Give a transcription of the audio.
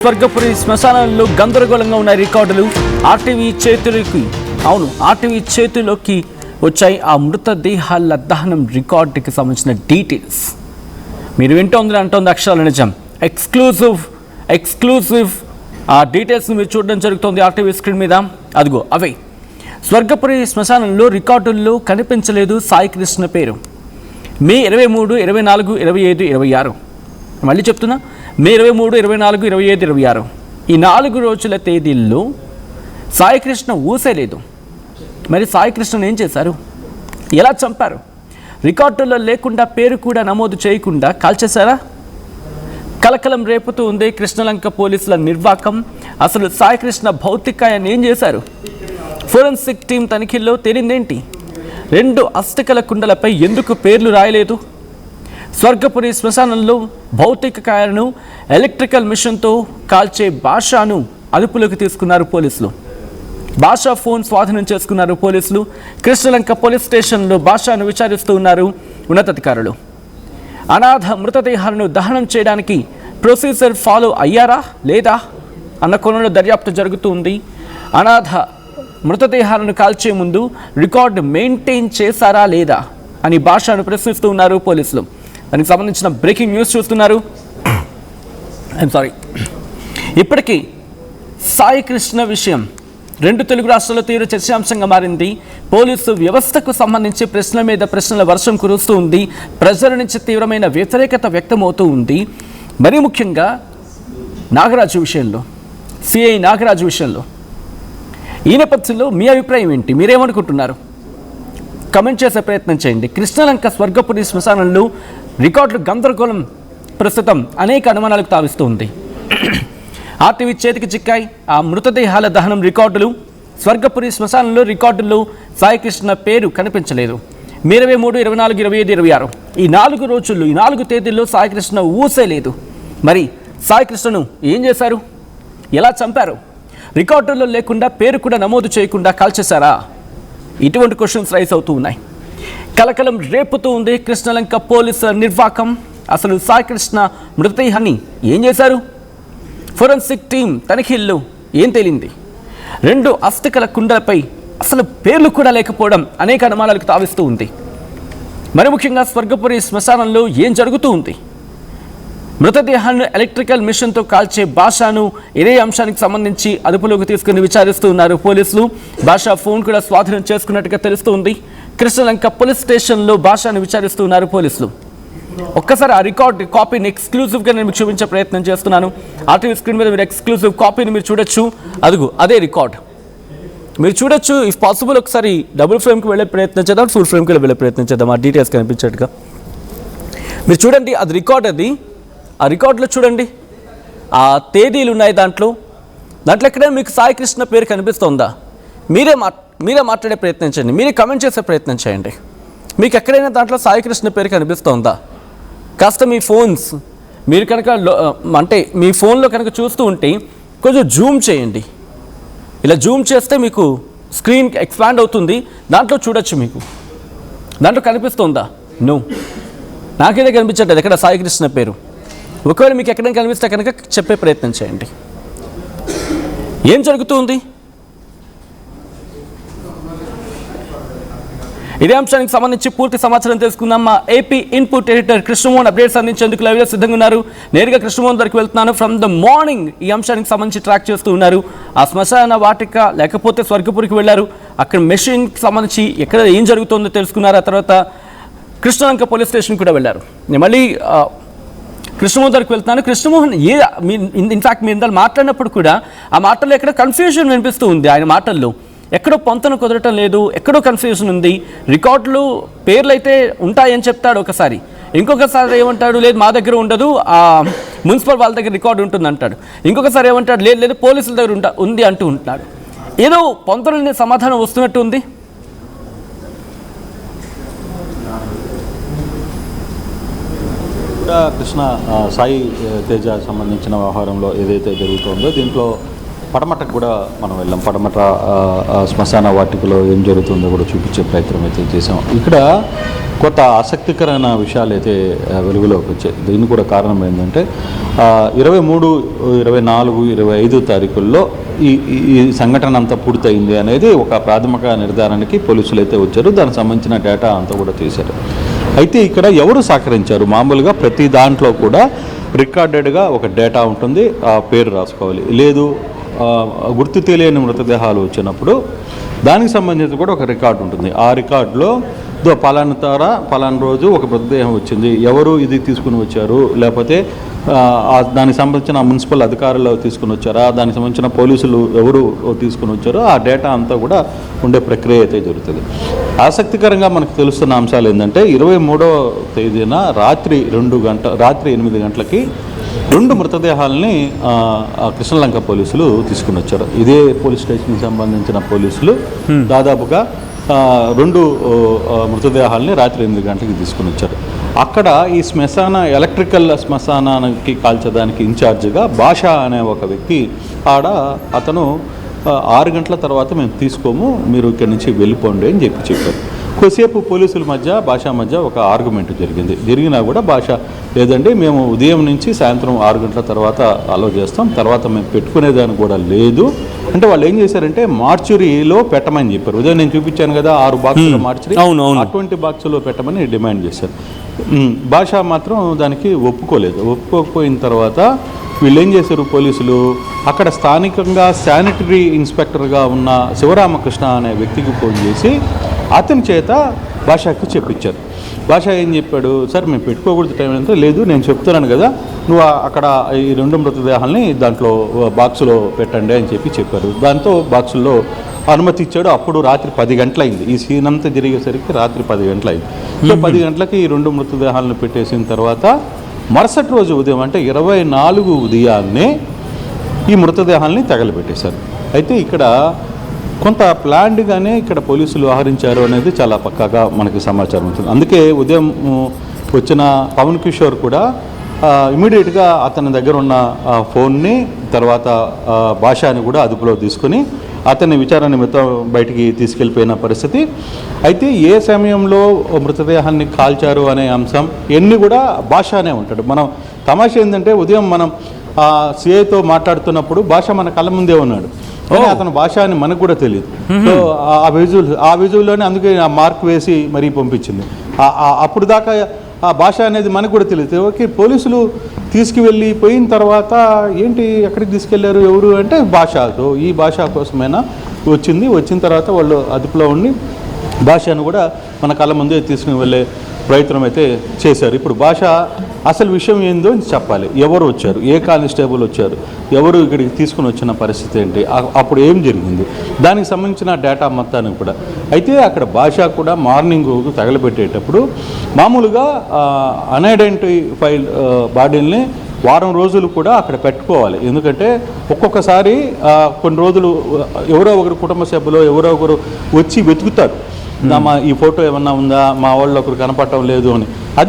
స్వర్గపురి శ్మశానంలో గందరగోళంగా ఉన్న రికార్డులు ఆర్టీవీ చేతిలోకి వచ్చాయి. ఆ మృతదేహాల దహనం రికార్డుకి సంబంధించిన డీటెయిల్స్ మీరు వింటోంది అంటోంది అక్షరాల నిజం. ఎక్స్క్లూజివ్ ఆ డీటెయిల్స్ని మీరు చూడడం జరుగుతుంది ఆర్టీవీ స్క్రీన్ మీద. అదిగో అవే స్వర్గపురి శ్మశానంలో రికార్డుల్లో కనిపించలేదు సాయికృష్ణ పేరు. మే 23, 24, 25, 26 మళ్ళీ చెప్తున్నా, మే 23, 24, 25, 26 ఈ 4 రోజుల తేదీల్లో సాయికృష్ణ ఊసేలేదు. మరి సాయికృష్ణను ఏం చేశారు? ఎలా చంపారు? రికార్డుల్లో లేకుండా పేరు కూడా నమోదు చేయకుండా కాల్చేశారా? కలకలం రేపుతూ ఉంది కృష్ణలంక పోలీసుల నిర్వాకం. అసలు సాయికృష్ణ భౌతికాయాన్ని ఏం చేశారు? ఫోరెన్సిక్ టీం తనిఖీల్లో తేలిందేంటి? 2 అస్థికల కుండలపై ఎందుకు పేర్లు రాయలేదు? స్వర్గపురి శ్మశానంలో భౌతిక కాయలను ఎలక్ట్రికల్ మిషన్తో కాల్చే భాషను అదుపులోకి తీసుకున్నారు పోలీసులు. భాషా ఫోన్ స్వాధీనం చేసుకున్నారు పోలీసులు. కృష్ణలంక పోలీస్ స్టేషన్లో భాషను విచారిస్తూ ఉన్నారు ఉన్నతాధికారులు. అనాథ మృతదేహాలను దహనం చేయడానికి ప్రొసీజర్ ఫాలో అయ్యారా లేదా అన్న కోణంలో దర్యాప్తు జరుగుతూ ఉంది. అనాథ మృతదేహాలను కాల్చే ముందు రికార్డు మెయింటైన్ చేశారా లేదా అని భాషను ప్రశ్నిస్తూ ఉన్నారు పోలీసులు. దానికి సంబంధించిన బ్రేకింగ్ న్యూస్ చూస్తున్నారు. ఇప్పటికీ సాయికృష్ణ విషయం 2 తెలుగు రాష్ట్రాల్లో తీవ్ర చర్చాంశంగా మారింది. పోలీసు వ్యవస్థకు సంబంధించి ప్రశ్నల మీద ప్రశ్నల వర్షం కురుస్తూ ఉంది. ప్రజల నుంచి తీవ్రమైన వ్యతిరేకత వ్యక్తమవుతూ ఉంది. మరీ ముఖ్యంగా నాగరాజు విషయంలో, సిఐ నాగరాజు విషయంలో. ఈ నేపథ్యంలో మీ అభిప్రాయం ఏంటి? మీరేమనుకుంటున్నారు? కమెంట్ చేసే ప్రయత్నం చేయండి. కృష్ణలంక స్వర్గపురి శ్మశానంలో రికార్డులు గందరగోళం ప్రస్తుతం అనేక అనుమానాలకు తావిస్తూ ఉంది. ఆర్టీవీ చేతికి చిక్కాయి ఆ మృతదేహాల దహనం రికార్డులు. స్వర్గపురి శ్మశానంలో రికార్డుల్లో సాయికృష్ణ పేరు కనిపించలేదు. మే 23, 24, 25, 26 ఈ 4 రోజుల్లో, ఈ 4 తేదీల్లో సాయికృష్ణ ఊసేలేదు. మరి సాయికృష్ణను ఏం చేశారు? ఎలా చంపారు? రికార్డుల్లో లేకుండా పేరు కూడా నమోదు చేయకుండా కాల్చేశారా? ఇటువంటి క్వశ్చన్స్ రైజ్ అవుతూ ఉన్నాయి. కలకలం రేపుతూ ఉంది కృష్ణలంక పోలీసుల నిర్వాకం. అసలు సాయికృష్ణ మృతదేహాన్ని ఏం చేశారు? ఫోరెన్సిక్ టీం తనిఖీల్లో ఏం తేలింది? 2 అస్థికల కుండలపై అసలు పేర్లు కూడా లేకపోవడం అనేక అనుమానాలకు తావిస్తూ ఉంది. మరి ముఖ్యంగా స్వర్గపురి శ్మశానంలో ఏం జరుగుతూ ఉంది? మృతదేహాన్ని ఎలక్ట్రికల్ మిషన్తో కాల్చే భాషను ఇదే అంశానికి సంబంధించి అదుపులోకి తీసుకుని విచారిస్తూ ఉన్నారు పోలీసులు. భాషా ఫోన్ కూడా స్వాధీనం చేసుకున్నట్టుగా తెలుస్తుంది. కృష్ణలంక పోలీస్ స్టేషన్లో భాషను విచారిస్తూ ఉన్నారు పోలీసులు. ఒక్కసారి ఆ రికార్డ్ కాపీని ఎక్స్క్లూజివ్గా నేను మీకు చూపించే ప్రయత్నం చేస్తున్నాను. ఆర్టీవీ స్క్రీన్ మీద మీరు ఎక్స్క్లూజివ్ కాపీని మీరు చూడొచ్చు. అదిగో అదే రికార్డ్ మీరు చూడొచ్చు. ఇఫ్ పాసిబుల్ ఒకసారి డబుల్ ఫ్రేమ్కి వెళ్ళే ప్రయత్నం చేద్దాం, ఫుల్ ఫ్రేమ్కి వెళ్ళే ప్రయత్నం చేద్దాం. ఆ డీటెయిల్స్ కనిపించేట్టుగా మీరు చూడండి. అది రికార్డ్. అది ఆ రికార్డులో చూడండి, ఆ తేదీలు ఉన్నాయి దాంట్లో ఎక్కడైనా మీకు సాయికృష్ణ పేరు కనిపిస్తుందా? మీరే మాట్లాడే ప్రయత్నం చేయండి, మీరే కమెంట్ చేసే ప్రయత్నం చేయండి. మీకు ఎక్కడైనా దాంట్లో సాయికృష్ణ పేరు కనిపిస్తుందా? కాస్త మీ ఫోన్స్ మీరు కనుక అంటే మీ ఫోన్లో కనుక చూస్తూ ఉంటే కొంచెం జూమ్ చేయండి. ఇలా జూమ్ చేస్తే మీకు స్క్రీన్ ఎక్స్పాండ్ అవుతుంది. దాంట్లో చూడొచ్చు. మీకు దాంట్లో కనిపిస్తుందా? నో, నాకైతే కనిపించట్లేదు ఎక్కడ సాయికృష్ణ పేరు. ఒకవేళ మీకు ఎక్కడైనా కనిపిస్తే కనుక చెప్పే ప్రయత్నం చేయండి. ఏం జరుగుతుంది? ఇదే అంశానికి సంబంధించి పూర్తి సమాచారం తెలుసుకుందాం. మా AP input editor Krishnamohan updates అందించేందుకు లైవ్లో సిద్ధంగా ఉన్నారు. నేరుగా కృష్ణమోహన్ దగ్గరికి వెళ్తున్నాను. ఫ్రమ్ ద మార్నింగ్ ఈ అంశానికి సంబంధించి ట్రాక్ చేస్తూ ఉన్నారు. ఆ శ్మశాన వాటిక లేకపోతే స్వర్గపురికి వెళ్ళారు. అక్కడ మెషిన్కి సంబంధించి ఎక్కడ ఏం జరుగుతుందో తెలుసుకున్నారు. ఆ తర్వాత కృష్ణలంక పోలీస్ స్టేషన్ కూడా వెళ్ళారు. నేను మళ్ళీ కృష్ణమోహన్ దగ్గరికి వెళ్తున్నాను. కృష్ణమోహన్, ఇన్ఫాక్ట్ మీరు ఇందాక మాట్లాడినప్పుడు కూడా ఆ మాటల్లో ఎక్కడ కన్ఫ్యూజన్ వినిపిస్తూ ఉంది. ఆయన మాటల్లో ఎక్కడో పొంతన కుదరటం లేదు, ఎక్కడో కన్ఫ్యూజన్ ఉంది. రికార్డులు పేర్లు అయితే ఉంటాయని చెప్తాడు ఒకసారి, ఇంకొకసారి ఏమంటాడు లేదు మా దగ్గర ఉండదు, ఆ మున్సిపల్ వాళ్ళ దగ్గర రికార్డు ఉంటుంది అంటాడు. ఇంకొకసారి ఏమంటాడు లేదు పోలీసుల దగ్గర ఉంది అంటూ ఉంటున్నాడు. ఏదో పొంతనని సమాధానం వస్తున్నట్టు ఉంది. కృష్ణ సాయి తేజ సంబంధించిన వ్యవహారంలో ఏదైతే జరుగుతుందో దీంట్లో పడమటకు కూడా మనం వెళ్ళాం. పడమట శ్మశాన వాటికలో ఏం జరుగుతుందో కూడా చూపించే ప్రయత్నం అయితే చేసాం. ఇక్కడ కొత్త ఆసక్తికరమైన విషయాలు అయితే వెలుగులోకి వచ్చాయి. దీనికి కూడా కారణం ఏంటంటే 23, 24, 25 తారీఖుల్లో ఈ సంఘటన అంతా పూర్తయింది అనేది ఒక ప్రాథమిక నిర్ధారణకి పోలీసులు అయితే వచ్చారు. దానికి సంబంధించిన డేటా అంతా కూడా తీశారు. అయితే ఇక్కడ ఎవరు సహకరించారు? మామూలుగా ప్రతి దాంట్లో కూడా రికార్డెడ్గా ఒక డేటా ఉంటుంది, ఆ పేరు రాసుకోవాలి. లేదు గుర్తు తెలియని మృతదేహాలు వచ్చినప్పుడు దానికి సంబంధించి కూడా ఒక రికార్డు ఉంటుంది. ఆ రికార్డులో పలానా తార పలానా రోజు ఒక మృతదేహం వచ్చింది, ఎవరు ఇది తీసుకుని వచ్చారు, లేకపోతే దానికి సంబంధించిన మున్సిపల్ అధికారులు తీసుకుని వచ్చారా, దానికి సంబంధించిన పోలీసులు ఎవరు తీసుకుని వచ్చారో ఆ డేటా అంతా కూడా ఉండే ప్రక్రియ అయితే జరుగుతుంది. ఆసక్తికరంగా మనకు తెలుస్తున్న అంశాలు ఏంటంటే 23వ తేదీన రాత్రి 8 గంటలకి 2 మృతదేహాలని కృష్ణలంక పోలీసులు తీసుకుని వచ్చారు. ఇదే పోలీస్ స్టేషన్కి సంబంధించిన పోలీసులు దాదాపుగా 2 మృతదేహాలని రాత్రి 8 గంటలకి తీసుకుని వచ్చారు. అక్కడ ఈ ఎలక్ట్రికల్ శ్మశానానికి కాల్చడానికి ఇన్ఛార్జిగా భాష అనే ఒక వ్యక్తి అతను 6 గంటల తర్వాత మేము తీసుకోము, మీరు ఇక్కడి నుంచి వెళ్ళిపోండి అని చెప్పారు. కొద్దిసేపు పోలీసుల భాష మధ్య ఒక ఆర్గ్యుమెంట్ జరిగినా కూడా భాష లేదండి, మేము ఉదయం నుంచి సాయంత్రం 6 గంటల తర్వాత అలో చేస్తాం, తర్వాత మేము పెట్టుకునేదానికి కూడా లేదు అంటే వాళ్ళు ఏం చేశారంటే మార్చురీలో పెట్టమని చెప్పారు. ఉదయం నేను చూపించాను కదా 6 బాక్సుల మార్చురీ, అటువంటి బాక్సులో పెట్టమని డిమాండ్ చేశారు. భాష మాత్రం దానికి ఒప్పుకోకపోయిన తర్వాత వీళ్ళు ఏం చేశారు, పోలీసులు అక్కడ స్థానికంగా శానిటరీ ఇన్స్పెక్టర్గా ఉన్న శివరామకృష్ణ అనే వ్యక్తికి ఫోన్ చేసి అతని చేత భాషకు చెప్పించారు. భాష ఏం చెప్పాడు, సార్ మేము పెట్టుకోకూడదు టైం అంటే, లేదు నేను చెప్తున్నాను కదా, నువ్వు అక్కడ ఈ 2 మృతదేహాలని దాంట్లో బాక్సులో పెట్టండి అని చెప్పారు. దాంతో బాక్సుల్లో అనుమతి ఇచ్చాడు. అప్పుడు రాత్రి 10 గంటలైంది. ఈ సీన్ అంతా జరిగేసరికి రాత్రి 10 గంటలైంది. సో 10 గంటలకి ఈ 2 మృతదేహాలను పెట్టేసిన తర్వాత మరుసటి రోజు ఉదయం అంటే 24 ఉదయాన్నే ఈ మృతదేహాలని తగలబెట్టేశారు. అయితే ఇక్కడ కొంత ప్లాన్డ్గానే ఇక్కడ పోలీసులు వ్యవహరించారు అనేది చాలా పక్కాగా మనకి సమాచారం ఉంటుంది. అందుకే ఉదయం వచ్చిన పవన్ కిషోర్ కూడా ఇమీడియట్గా అతని దగ్గర ఉన్న ఫోన్ని తర్వాత భాషని కూడా అదుపులో తీసుకుని అతన్ని విచారణ నిమిత్తం బయటికి తీసుకెళ్ళిపోయిన పరిస్థితి. అయితే ఏ సమయంలో మృతదేహాన్ని కాల్చారు అనే అంశం ఎన్ని కూడా భాషనే ఉంటాడు. మనం తమాషా ఏంటంటే ఉదయం మనం సిఐతో మాట్లాడుతున్నప్పుడు భాష మన కళ్ళ ముందే ఉన్నాడు, కానీ అతను భాష అని మనకు కూడా తెలియదు. సో ఆ విజువల్లోనే అందుకే ఆ మార్క్ వేసి మరీ పంపించింది. అప్పుడు దాకా ఆ భాష అనేది మనకు కూడా తెలియదు. ఓకే, పోలీసులు తీసుకువెళ్ళి పోయిన తర్వాత ఏంటి ఎక్కడికి తీసుకెళ్లారు ఎవరు అంటే భాషతో ఈ భాష కోసమైనా వచ్చిన తర్వాత వాళ్ళు అదుపులో ఉండి భాషను కూడా మన కళ్ళ ముందే తీసుకుని వెళ్ళే ప్రయత్నం అయితే చేశారు. ఇప్పుడు భాష అసలు విషయం ఏందో చెప్పాలి, ఎవరు వచ్చారు, ఏ కానిస్టేబుల్ వచ్చారు, ఎవరు ఇక్కడికి తీసుకుని వచ్చిన పరిస్థితి ఏంటి, అప్పుడు ఏం జరిగింది, దానికి సంబంధించిన డేటా మొత్తానికి కూడా. అయితే అక్కడ భాష కూడా మార్నింగ్ తగలబెట్టేటప్పుడు మామూలుగా అన్ఐడెంటిఫైడ్ బాడీల్ని వారం రోజులు కూడా అక్కడ పెట్టుకోవాలి. ఎందుకంటే ఒక్కొక్కసారి కొన్ని రోజులు ఎవరో ఒకరు కుటుంబ సభ్యులు ఎవరో ఒకరు వచ్చి వెతుకుతారు, ఈ ఫోటో ఏమన్నా ఉందా, మా వాళ్ళు ఒకరు కనపడటం లేదు అని.